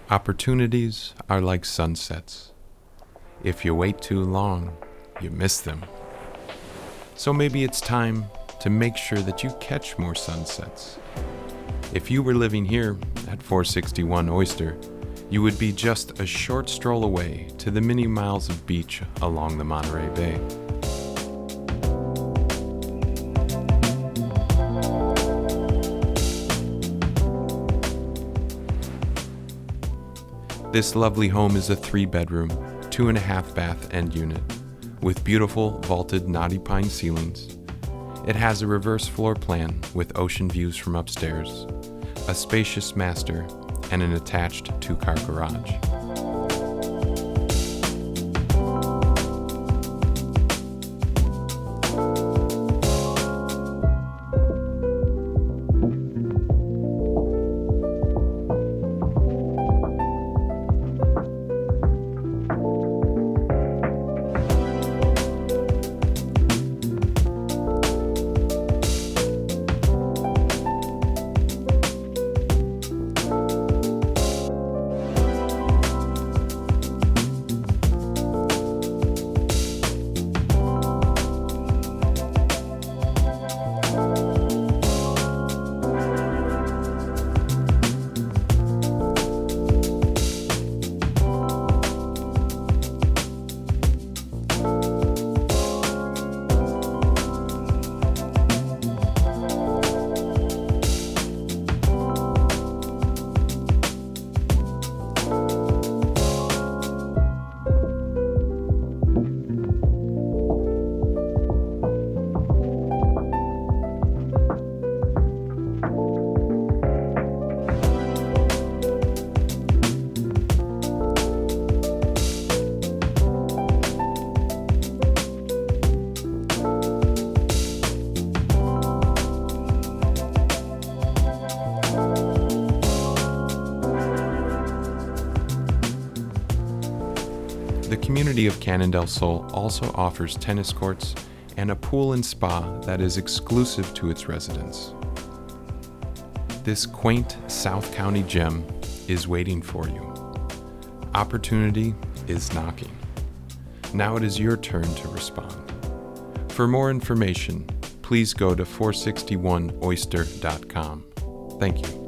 Opportunities are like sunsets. If you wait too long, you miss them. So maybe it's time to make sure that you catch more sunsets. If you were living here at 461 Oyster, you would be just a short stroll away to the many miles of beach along the Monterey Bay. This lovely home is a 3-bedroom, 2.5 bath end unit with beautiful vaulted knotty pine ceilings. It has a reverse floor plan with ocean views from upstairs, a spacious master, and an attached 2-car garage. The community of Cannon del Sol also offers tennis courts and a pool and spa that is exclusive to its residents. This quaint South County gem is waiting for you. Opportunity is knocking. Now it is your turn to respond. For more information, please go to 461oyster.com. Thank you.